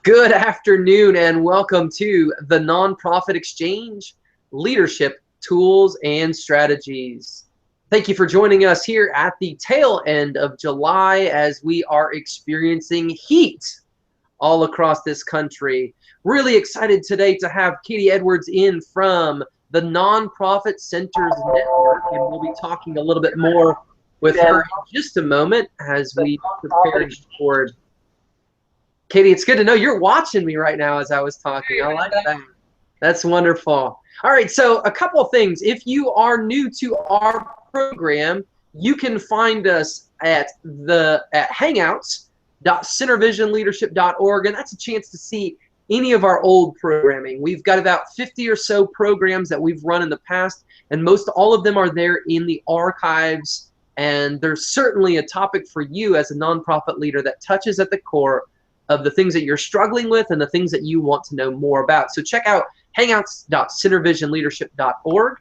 Good afternoon and welcome to the Nonprofit Exchange, Leadership Tools and Strategies. Thank you for joining us here at the tail end of July as we are experiencing heat all across this country. Really excited today to have Katie Edwards in from the Nonprofit Centers Network, and we'll be talking a little bit more with her in just a moment as we prepare to record. Katie, it's good to know you're watching me right now as I was talking. I like that. That's wonderful. All right, so a couple of things. If you are new to our program, you can find us at hangouts.centervisionleadership.org, and that's a chance to see any of our old programming. We've got about 50 or so programs that we've run in the past, and most all of them are there in the archives, and there's certainly a topic for you as a nonprofit leader that touches at the core of the things that you're struggling with and the things that you want to know more about. So check out hangouts.centervisionleadership.org.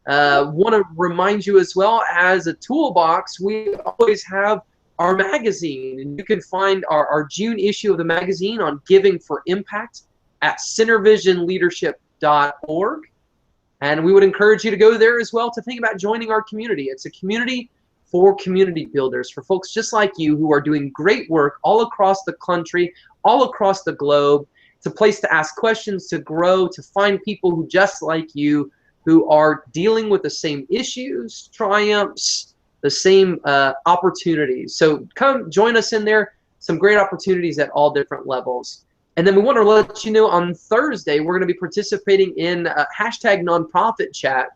Want to remind you as well, as a toolbox, we always have our magazine, and you can find our June issue of the magazine on Giving for Impact at centervisionleadership.org. And we would encourage you to go there as well to think about joining our community. It's a community for community builders, for folks just like you who are doing great work all across the country, all across the globe. It's a place to ask questions, to grow, to find people who just like you, who are dealing with the same issues, triumphs, the same opportunities. So come join us in there. Some great opportunities at all different levels. And then we want to let you know on Thursday, we're going to be participating in hashtag nonprofit chat.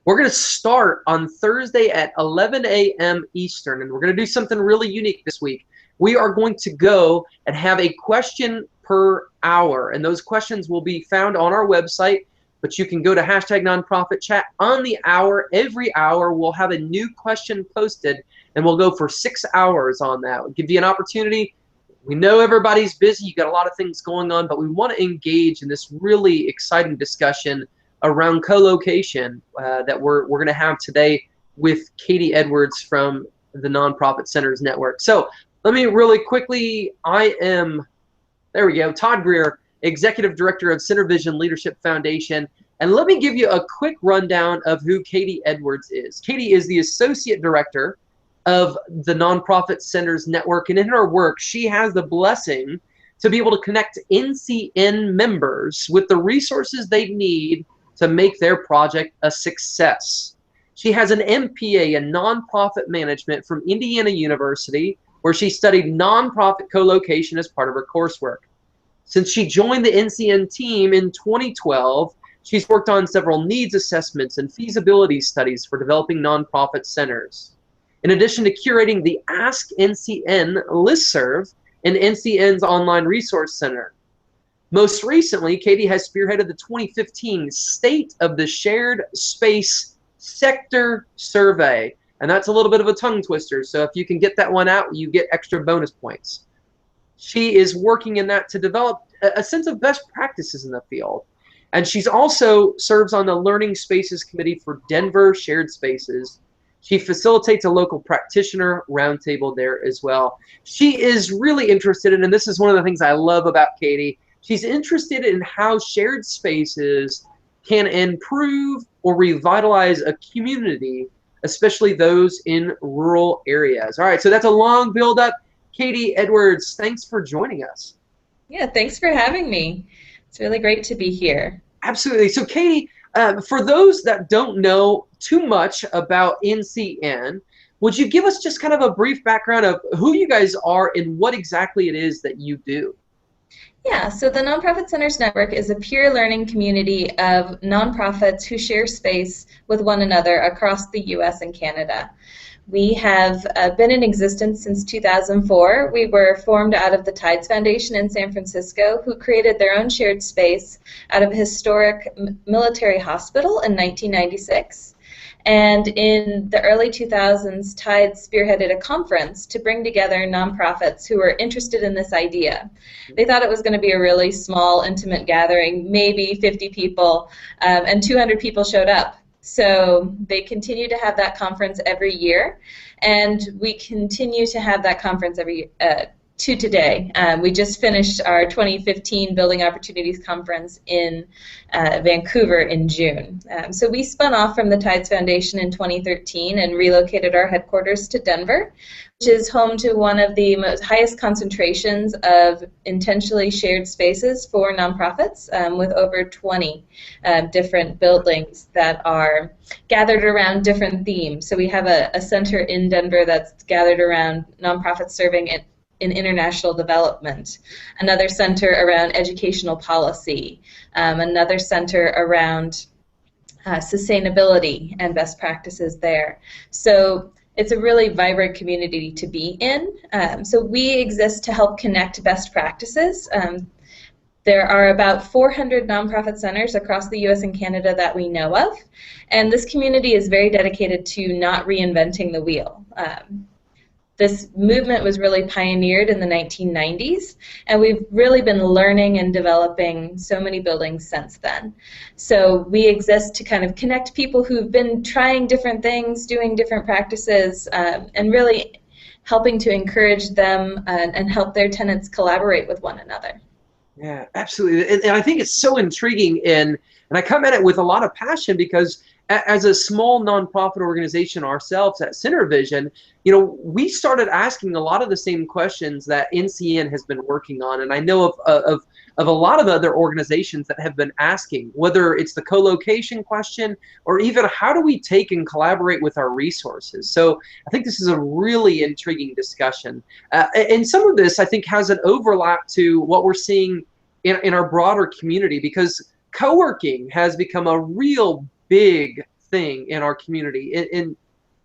We're going to start on Thursday at 11 a.m. Eastern, and we're going to do something really unique this week. We are going to go and have a question per hour, and those questions will be found on our website, but you can go to hashtag nonprofit chat on the hour. Every hour we'll have a new question posted, and we'll go for 6 hours on that. We'll give you an opportunity. We know everybody's busy. You got a lot of things going on, but we want to engage in this really exciting discussion around co-location that we're going to have today with Katie Edwards from the Nonprofit Centers Network. So let me really quickly, there we go, Todd Greer, Executive Director of Center Vision Leadership Foundation. And let me give you a quick rundown of who Katie Edwards is. Katie is the Associate Director of the Nonprofit Centers Network, and in her work, she has the blessing to be able to connect NCN members with the resources they need to make their project a success. She has an MPA in Nonprofit Management from Indiana University, where she studied nonprofit co-location as part of her coursework. Since she joined the NCN team in 2012, she's worked on several needs assessments and feasibility studies for developing nonprofit centers. In addition to curating the Ask NCN listserv and NCN's online resource center. Most recently, Katie has spearheaded the 2015 State of the Shared Space Sector Survey. And that's a little bit of a tongue twister, so if you can get that one out, you get extra bonus points. She is working in that to develop a sense of best practices in the field. And she's also serves on the Learning Spaces Committee for Denver Shared Spaces. She facilitates a local practitioner roundtable there as well. She is really interested in, and this is one of the things I love about Katie, she's interested in how shared spaces can improve or revitalize a community, especially those in rural areas. All right, so that's a long build-up. Katie Edwards, thanks for joining us. Yeah, thanks for having me. It's really great to be here. Absolutely. So Katie, for those that don't know too much about NCN, would you give us just kind of a brief background of who you guys are and what exactly it is that you do? Yeah, so the Nonprofit Centers Network is a peer learning community of nonprofits who share space with one another across the U.S. and Canada. We have been in existence since 2004. We were formed out of the Tides Foundation in San Francisco, who created their own shared space out of a historic military hospital in 1996. And in the early 2000s, Tides spearheaded a conference to bring together nonprofits who were interested in this idea. They thought it was going to be a really small, intimate gathering, maybe 50 people, and 200 people showed up. So they continue to have that conference every year, and we continue to have that conference every to today. We just finished our 2015 Building Opportunities Conference in Vancouver in June. So we spun off from the Tides Foundation in 2013 and relocated our headquarters to Denver, which is home to one of the highest concentrations of intentionally shared spaces for nonprofits, with over 20 different buildings that are gathered around different themes. So we have a center in Denver that's gathered around nonprofits serving in international development, another center around educational policy, another center around sustainability and best practices there. So it's a really vibrant community to be in. So we exist to help connect best practices. There are about 400 nonprofit centers across the U.S. and Canada that we know of, and this community is very dedicated to not reinventing the wheel. This movement was really pioneered in the 1990s, and we've really been learning and developing so many buildings since then. So we exist to kind of connect people who've been trying different things, doing different practices, and really helping to encourage them and help their tenants collaborate with one another. Yeah, absolutely. And I think it's so intriguing, and I come at it with a lot of passion because as a small nonprofit organization ourselves at Center Vision, we started asking a lot of the same questions that NCN has been working on. And I know of a lot of other organizations that have been asking, whether it's the co-location question or even how do we take and collaborate with our resources. So I think this is a really intriguing discussion. And some of this, I think, has an overlap to what we're seeing in our broader community, because co-working has become a real big thing in our community. And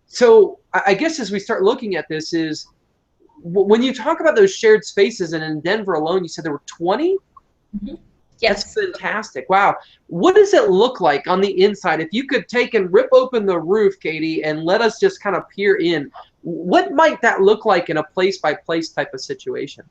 so I guess as we start looking at this is, when you talk about those shared spaces, and in Denver alone, you said there were 20? Mm-hmm. Yes. That's fantastic. Wow. What does it look like on the inside? If you could take and rip open the roof, Katie, and let us just kind of peer in, what might that look like in a place-by-place type of situation?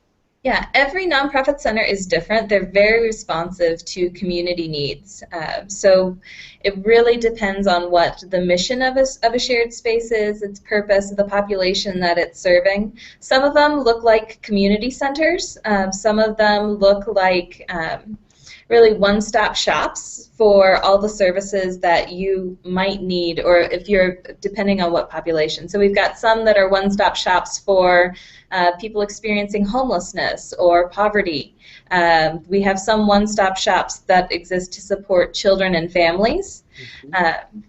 Yeah, every nonprofit center is different. They're very responsive to community needs. So it really depends on what the mission of a shared space is, its purpose, the population that it's serving. Some of them look like community centers. Some of them look like really one-stop shops for all the services that you might need, or if you're, depending on what population. So we've got some that are one-stop shops for people experiencing homelessness or poverty. We have some one-stop shops that exist to support children and families. Mm-hmm.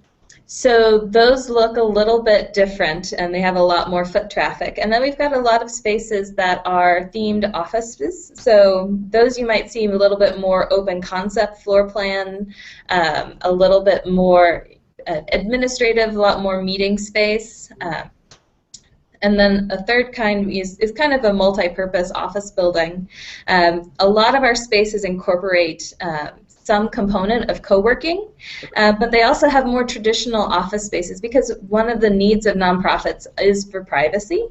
So those look a little bit different, and they have a lot more foot traffic. And then we've got a lot of spaces that are themed offices. So those you might see a little bit more open concept floor plan, a little bit more administrative, a lot more meeting space. And then a third kind is kind of a multi-purpose office building. A lot of our spaces incorporate some component of co-working, but they also have more traditional office spaces, because one of the needs of nonprofits is for privacy,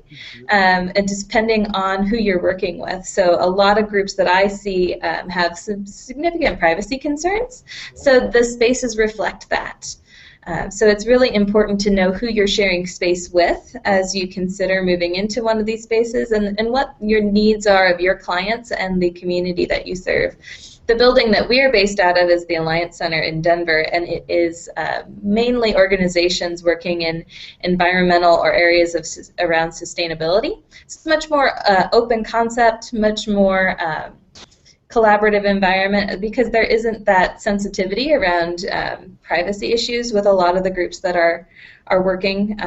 and depending on who you're working with. So a lot of groups that I see have some significant privacy concerns, so the spaces reflect that. So it's really important to know who you're sharing space with as you consider moving into one of these spaces, and what your needs are of your clients and the community that you serve. The building that we are based out of is the Alliance Center in Denver, and it is mainly organizations working in environmental or areas of around sustainability. It's much more open concept, much more collaborative environment, because there isn't that sensitivity around privacy issues with a lot of the groups that are working.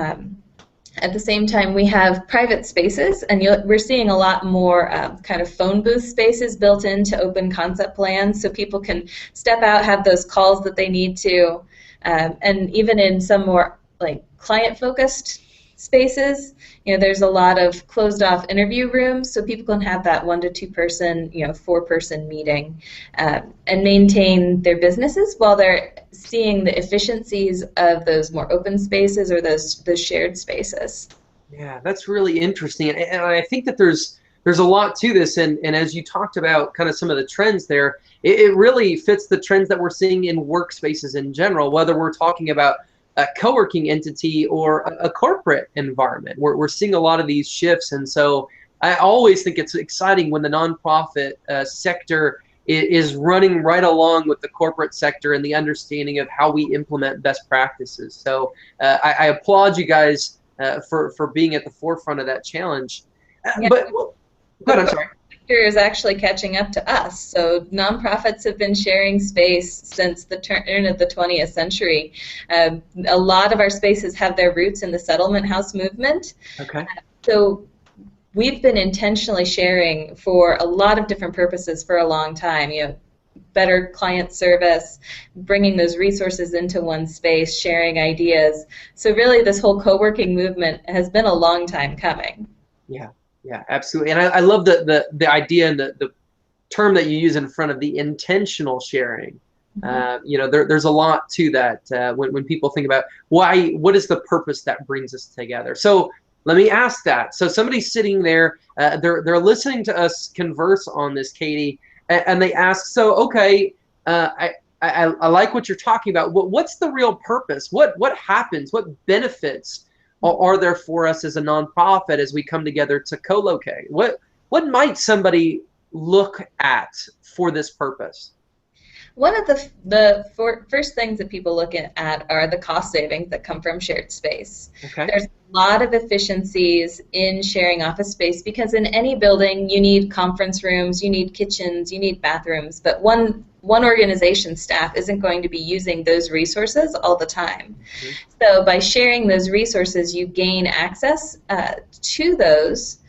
At the same time, we have private spaces, and we're seeing a lot more kind of phone booth spaces built into open concept plans, so people can step out, have those calls that they need to, and even in some more like client-focused spaces, there's a lot of closed-off interview rooms, so people can have that 1 to 2 person, 4-person meeting, and maintain their businesses while they're seeing the efficiencies of those more open spaces or those shared spaces. Yeah, that's really interesting, and I think that there's a lot to this, and as you talked about kind of some of the trends there, it really fits the trends that we're seeing in workspaces in general, whether we're talking about a co-working entity or a corporate environment. We're seeing a lot of these shifts, and so I always think it's exciting when the nonprofit sector is running right along with the corporate sector and the understanding of how we implement best practices. So I applaud you guys for being at the forefront of that challenge. Yeah. But well, go ahead, I'm sorry. Is actually catching up to us. So nonprofits have been sharing space since the turn of the 20th century. A lot of our spaces have their roots in the settlement house movement. Okay. So we've been intentionally sharing for a lot of different purposes for a long time. Better client service, bringing those resources into one space, sharing ideas. So really this whole co-working movement has been a long time coming. Yeah. Yeah, absolutely. And I love the idea and the term that you use in front of the intentional sharing. There's a lot to that when people think about what is the purpose that brings us together. So let me ask that. So somebody's sitting there, they're listening to us converse on this, Katie, and they ask, so okay, I like what you're talking about. What's the real purpose? What happens? What benefits are there for us as a nonprofit as we come together to co-locate? What might somebody look at for this purpose? One of the first things that people look at are the cost savings that come from shared space. Okay. There's a lot of efficiencies in sharing office space because in any building you need conference rooms, you need kitchens, you need bathrooms, but one organization staff isn't going to be using those resources all the time. Mm-hmm. So by sharing those resources, you gain access to those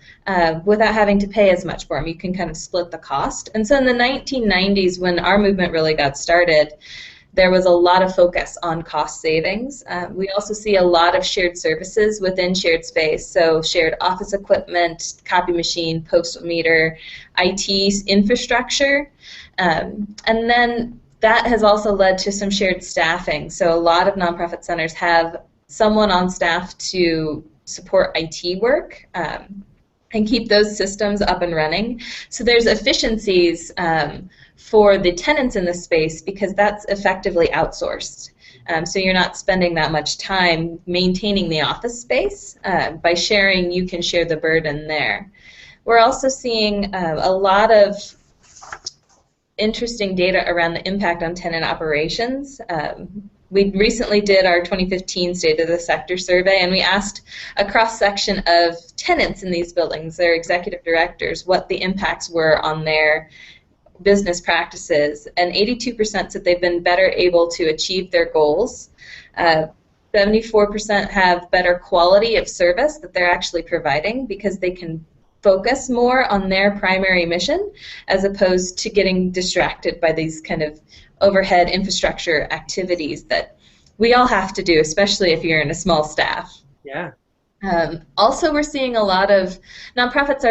without having to pay as much for them. You can kind of split the cost. And so in the 1990s, when our movement really got started, there was a lot of focus on cost savings. We also see a lot of shared services within shared space, so shared office equipment, copy machine, postal meter, IT infrastructure. And then that has also led to some shared staffing. So a lot of nonprofit centers have someone on staff to support IT work and keep those systems up and running. So there's efficiencies for the tenants in the space because that's effectively outsourced. So you're not spending that much time maintaining the office space. By sharing, you can share the burden there. We're also seeing a lot of interesting data around the impact on tenant operations. We recently did our 2015 State of the Sector survey, and we asked a cross-section of tenants in these buildings, their executive directors, what the impacts were on their business practices, and 82% said they've been better able to achieve their goals. 74% have better quality of service that they're actually providing because they can focus more on their primary mission as opposed to getting distracted by these kind of overhead infrastructure activities that we all have to do, especially if you're in a small staff. Yeah. Also, we're seeing a lot of nonprofits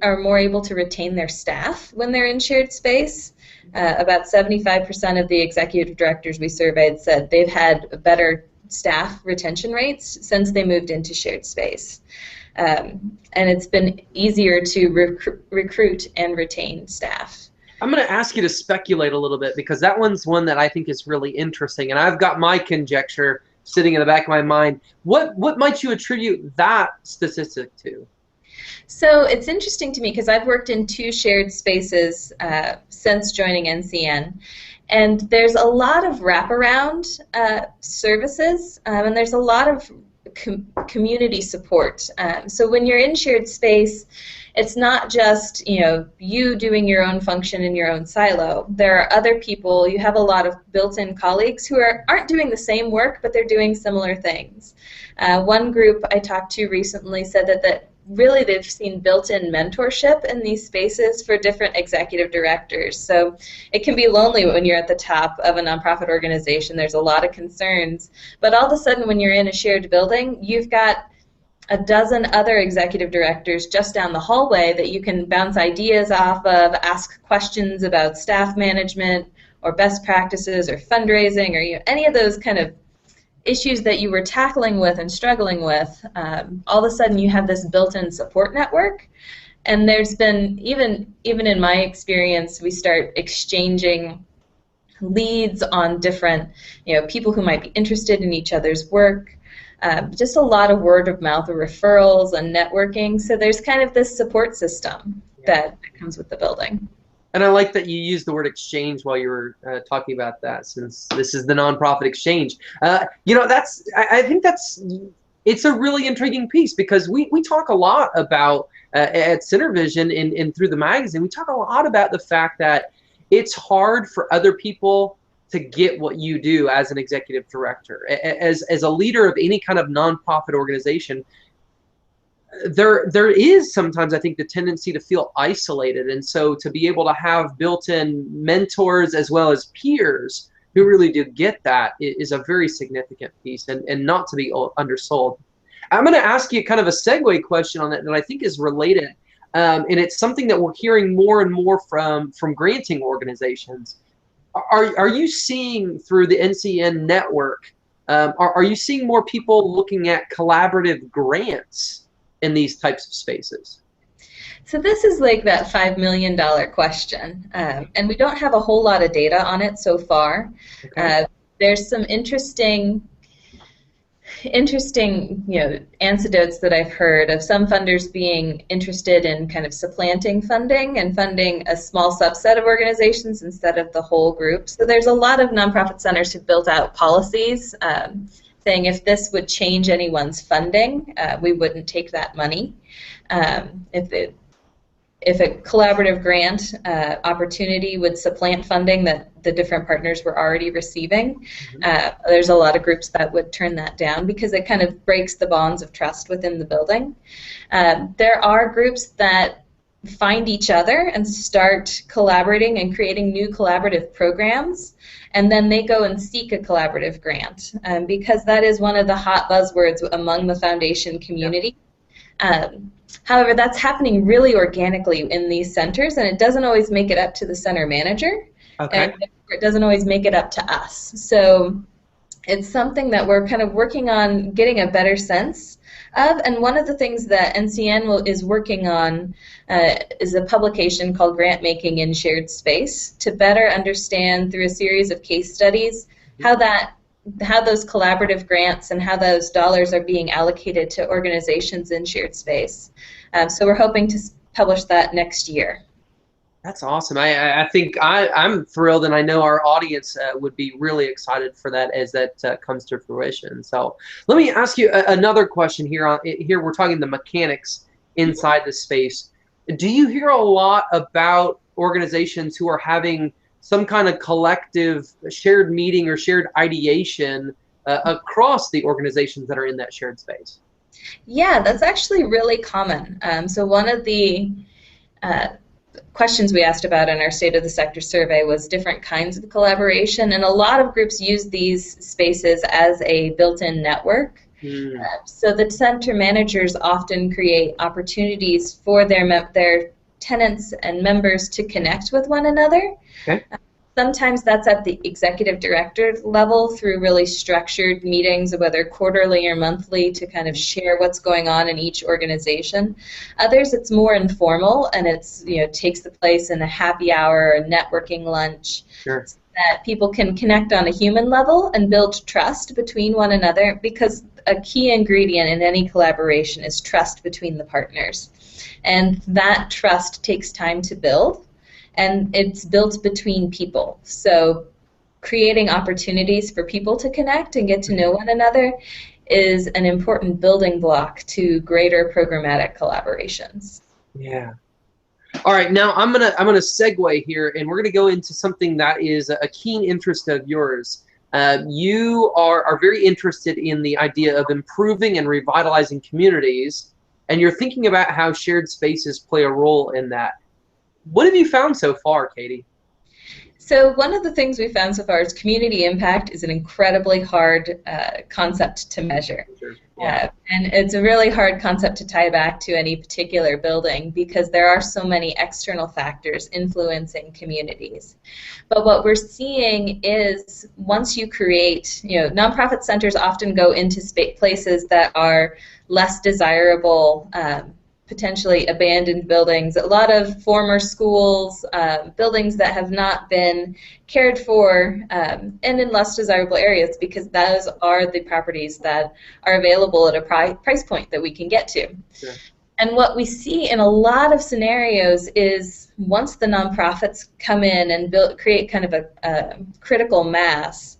are more able to retain their staff when they're in shared space. About 75% of the executive directors we surveyed said they've had better staff retention rates since they moved into shared space. And it's been easier to recruit and retain staff. I'm going to ask you to speculate a little bit because that one's one that I think is really interesting, and I've got my conjecture sitting in the back of my mind. What might you attribute that statistic to? So it's interesting to me because I've worked in 2 shared spaces since joining NCN, and there's a lot of wraparound services, and there's a lot of community support. So when you're in shared space, it's not just you doing your own function in your own silo. There are other people. You have a lot of built-in colleagues who aren't doing the same work, but they're doing similar things. One group I talked to recently said that really they've seen built-in mentorship in these spaces for different executive directors. So it can be lonely when you're at the top of a nonprofit organization. There's a lot of concerns. But all of a sudden when you're in a shared building, you've got a dozen other executive directors just down the hallway that you can bounce ideas off of, ask questions about staff management or best practices or fundraising or any of those kind of issues that you were tackling with and struggling with. All of a sudden you have this built-in support network. And there's been, even in my experience, we start exchanging leads on different people who might be interested in each other's work. just a lot of word of mouth referrals and networking. So there's kind of this support system that comes with the building. And I like that you used the word exchange while you were talking about that, since this is the nonprofit exchange. You know, I think it's a really intriguing piece, because we talk a lot about at Center Vision and through the magazine, we talk a lot about the fact that it's hard for other people to get what you do as an executive director. As a leader of any kind of nonprofit organization, there is sometimes, I think, the tendency to feel isolated, and so to be able to have built-in mentors as well as peers who really do get that is a very significant piece, and not to be undersold. I'm going to ask you kind of a segue question on that I think is related, and it's something that we're hearing more and more from granting organizations. Are you seeing through the NCN network, are you seeing more people looking at collaborative grants in these types of spaces? So this is like that $5 million question, and we don't have a whole lot of data on it so far. Okay. There's some interesting anecdotes that I've heard of some funders being interested in kind of supplanting funding and funding a small subset of organizations instead of the whole group. So there's a lot of nonprofit centers who built out policies saying if this would change anyone's funding, we wouldn't take that money. If a collaborative grant opportunity would supplant funding that the different partners were already receiving, there's a lot of groups that would turn that down because it kind of breaks the bonds of trust within the building. There are groups that find each other and start collaborating and creating new collaborative programs, and then they go and seek a collaborative grant, because that is one of the hot buzzwords among the foundation community. However, that's happening really organically in these centers, and it doesn't always make it up to the center manager, and it doesn't always make it up to us. So it's something that we're kind of working on getting a better sense of, and one of the things that NCN is working on is a publication called Grant Making in Shared Space, to better understand through a series of case studies how those collaborative grants and how those dollars are being allocated to organizations in shared space. So we're hoping to publish that next year. That's awesome. I think I'm thrilled, and I know our audience would be really excited for that as that comes to fruition. So let me ask you another question here. Here we're talking the mechanics inside the space. Do you hear a lot about organizations who are having some kind of collective shared meeting or shared ideation across the organizations that are in that shared space? Yeah, that's actually really common. So one of the questions we asked about in our State of the Sector survey was different kinds of collaboration, and a lot of groups use these spaces as a built-in network. So the center managers often create opportunities for their tenants and members to connect with one another. Okay. Sometimes that's at the executive director level through really structured meetings, whether quarterly or monthly, to kind of share what's going on in each organization. Others, it's more informal, and it's takes the place in a happy hour or networking lunch. Sure. So that people can connect on a human level and build trust between one another, because a key ingredient in any collaboration is trust between the partners. And that trust takes time to build, and it's built between people. So creating opportunities for people to connect and get to know one another is an important building block to greater programmatic collaborations. Yeah. All right, now I'm gonna segue here, and we're gonna go into something that is a keen interest of yours. You are very interested in the idea of improving and revitalizing communities, and you're thinking about how shared spaces play a role in that. What have you found so far, Katie? So one of the things we found so far is community impact is an incredibly hard concept to measure. Sure. Yeah. And it's a really hard concept to tie back to any particular building, because there are so many external factors influencing communities. But what we're seeing is once you create, nonprofit centers often go into places that are less desirable potentially abandoned buildings, a lot of former schools, buildings that have not been cared for, and in less desirable areas, because those are the properties that are available at a price point that we can get to. Sure. And what we see in a lot of scenarios is once the nonprofits come in and create kind of a critical mass,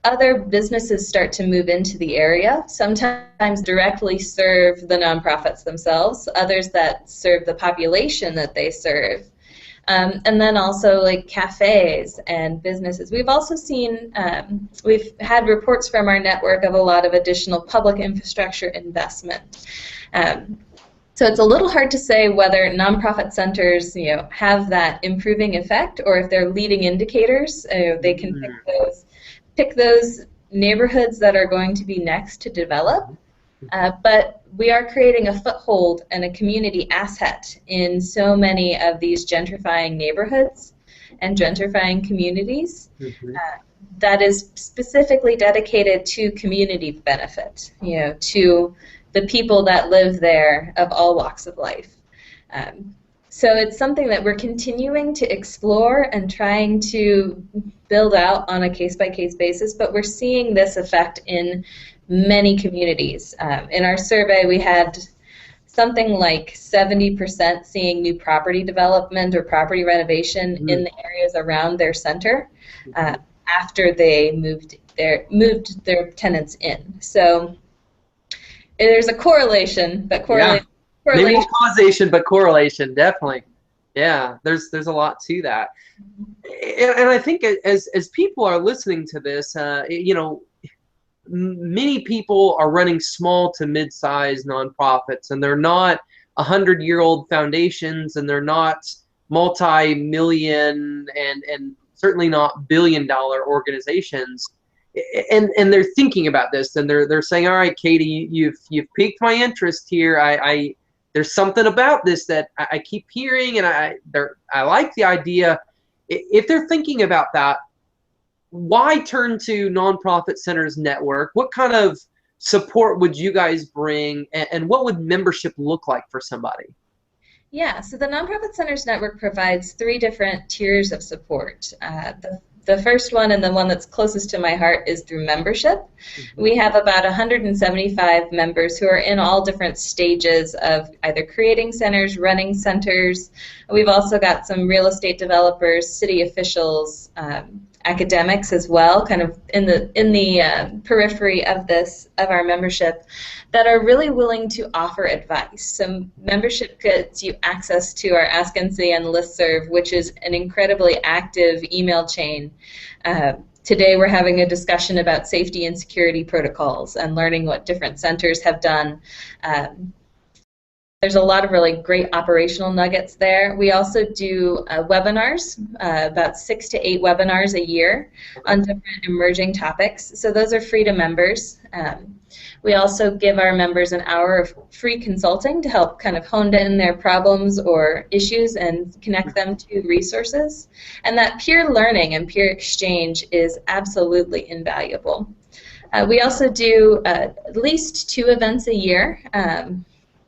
other businesses start to move into the area, sometimes directly serve the nonprofits themselves, others that serve the population that they serve. And then also like cafes and businesses. We've also seen, we've had reports from our network of a lot of additional public infrastructure investment. So it's a little hard to say whether nonprofit centers, have that improving effect, or if they're leading indicators. They can pick those neighborhoods that are going to be next to develop. But we are creating a foothold and a community asset in so many of these gentrifying neighborhoods and gentrifying communities that is specifically dedicated to community benefit, to the people that live there of all walks of life. So it's something that we're continuing to explore and trying to build out on a case-by-case basis, but we're seeing this effect in many communities. In our survey, we had something like 70% seeing new property development or property renovation in the areas around their center after they moved their tenants in. So there's a correlation, but correlation. Maybe not causation, but correlation, definitely. Yeah, there's a lot to that. And I think as people are listening to this, many people are running small to mid-sized nonprofits, and they're not 100-year-old foundations, and they're not multi-million and certainly not billion-dollar organizations. And they're thinking about this, and they're saying, all right, Katie, you've piqued my interest here. There's something about this that I keep hearing, and I like the idea. If they're thinking about that, why turn to Nonprofit Centers Network? What kind of support would you guys bring, and what would membership look like for somebody? Yeah, so the Nonprofit Centers Network provides 3 different tiers of support. The first one, and the one that's closest to my heart, is through membership. We have about 175 members who are in all different stages of either creating centers, running centers. We've also got some real estate developers, city officials, academics as well, kind of in the periphery of our membership, that are really willing to offer advice. So membership gets you access to our Ask NCN listserv, which is an incredibly active email chain. Today we're having a discussion about safety and security protocols and learning what different centers have done. There's a lot of really great operational nuggets there. We also do webinars, about 6 to 8 webinars a year on different emerging topics. So those are free to members. We also give our members an hour of free consulting to help kind of hone in their problems or issues and connect them to resources. And that peer learning and peer exchange is absolutely invaluable. We also do at least 2 events a year.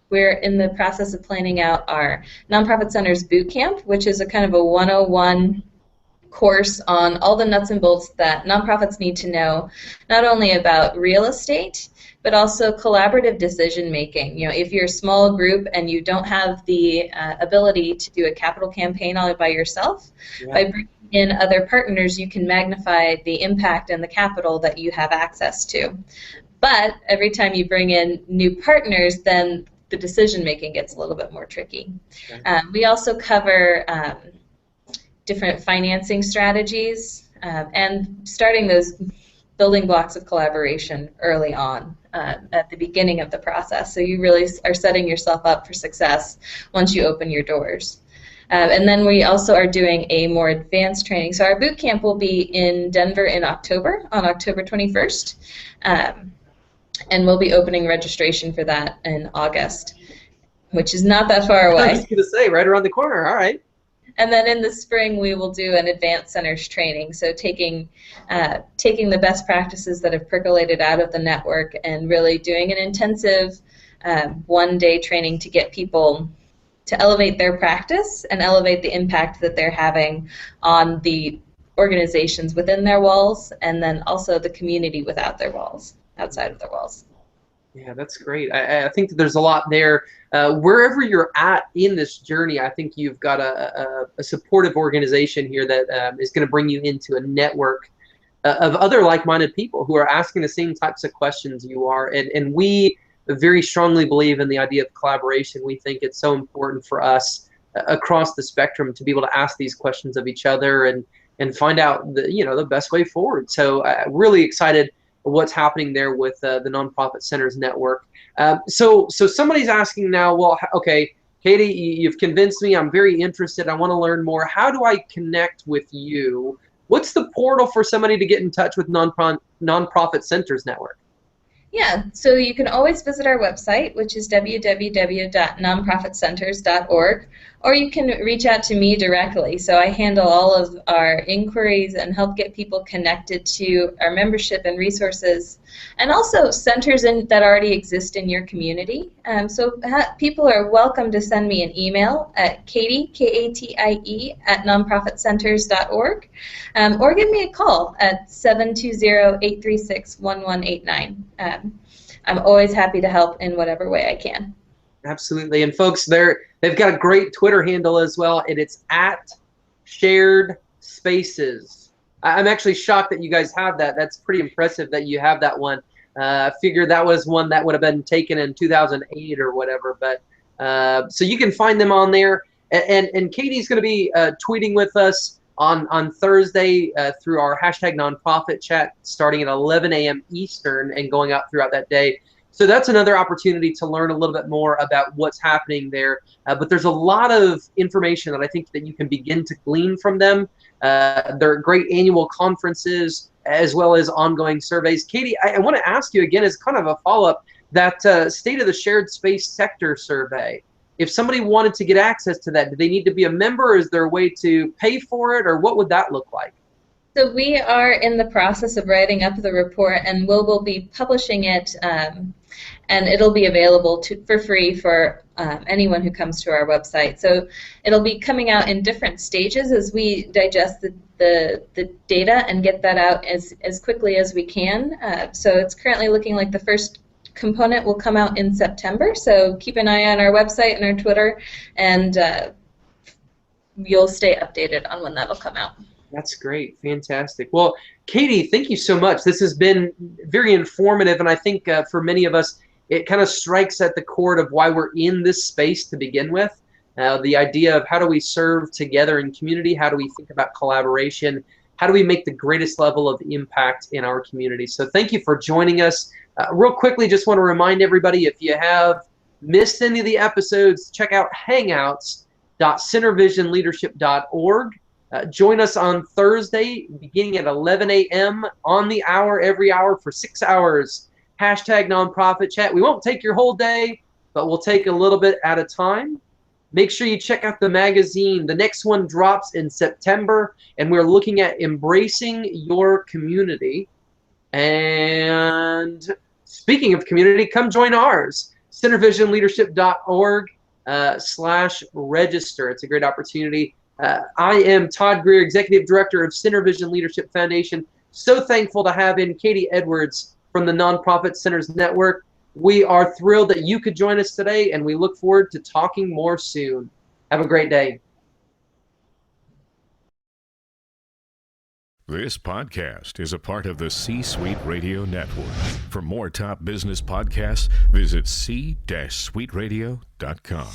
We're in the process of planning out our Nonprofit Centers Boot Camp, which is a kind of a 101 course on all the nuts and bolts that nonprofits need to know, not only about real estate, but also collaborative decision making. If you're a small group and you don't have the ability to do a capital campaign all by yourself, by bringing in other partners, you can magnify the impact and the capital that you have access to. But every time you bring in new partners, then the decision making gets a little bit more tricky. We also cover different financing strategies and starting those building blocks of collaboration early on at the beginning of the process. So you really are setting yourself up for success once you open your doors. And then we also are doing a more advanced training. So our boot camp will be in Denver in October, on October 21st. And we'll be opening registration for that in August, which is not that far away. I was going to say, right around the corner. All right. And then in the spring, we will do an advanced centers training, so taking the best practices that have percolated out of the network and really doing an intensive one-day training to get people to elevate their practice and elevate the impact that they're having on the organizations within their walls, and then also the community without their walls, outside of their walls. Yeah, that's great. I think that there's a lot there. Wherever you're at in this journey, I think you've got a supportive organization here that is going to bring you into a network of other like-minded people who are asking the same types of questions you are. And we very strongly believe in the idea of collaboration. We think it's so important for us across the spectrum to be able to ask these questions of each other and find out the best way forward. So really excited what's happening there with the Nonprofit Centers Network. So somebody's asking now, well, okay, Katie, you've convinced me. I'm very interested. I want to learn more. How do I connect with you? What's the portal for somebody to get in touch with Nonprofit Centers Network? Yeah, so you can always visit our website, which is www.nonprofitcenters.org, or you can reach out to me directly. So I handle all of our inquiries and help get people connected to our membership and resources, and also centers that already exist in your community. So people are welcome to send me an email at Katie, Katie, @nonprofitcenters.org, or give me a call at 720-836-1189. I'm always happy to help in whatever way I can. Absolutely. And folks, they've got a great Twitter handle as well, and it's @SharedSpaces. I'm actually shocked that you guys have that. That's pretty impressive that you have that one. I figured that was one that would have been taken in 2008 or whatever. But so you can find them on there. And Katie's going to be tweeting with us on Thursday through our #nonprofit chat starting at 11 a.m. Eastern and going out throughout that day. So that's another opportunity to learn a little bit more about what's happening there. But there's a lot of information that I think that you can begin to glean from them. There are great annual conferences as well as ongoing surveys. Katie, I want to ask you again as kind of a follow-up, that State of the Shared Space Sector Survey. If somebody wanted to get access to that, do they need to be a member? Is there a way to pay for it, or what would that look like? So we are in the process of writing up the report, and we'll be publishing it, and it'll be available for free for anyone who comes to our website. So it'll be coming out in different stages as we digest the data and get that out as quickly as we can. So it's currently looking like the first component will come out in September, so keep an eye on our website and our Twitter, and you'll stay updated on when that'll come out. That's great. Fantastic. Well, Katie, thank you so much. This has been very informative, and I think for many of us, it kind of strikes at the chord of why we're in this space to begin with. The idea of how do we serve together in community, how do we think about collaboration, how do we make the greatest level of impact in our community. So thank you for joining us. Real quickly, just want to remind everybody, if you have missed any of the episodes, check out hangouts.centervisionleadership.org. Join us on Thursday beginning at 11 a.m. on the hour, every hour for 6 hours. #nonprofit chat. We won't take your whole day, but we'll take a little bit at a time. Make sure you check out the magazine. The next one drops in September, and we're looking at embracing your community. And speaking of community, come join ours. centervisionleadership.org/register. It's a great opportunity. I am Todd Greer, Executive Director of Center Vision Leadership Foundation. So thankful to have in Katie Edwards from the Nonprofit Centers Network. We are thrilled that you could join us today, and we look forward to talking more soon. Have a great day. This podcast is a part of the C-Suite Radio Network. For more top business podcasts, visit c-suiteradio.com.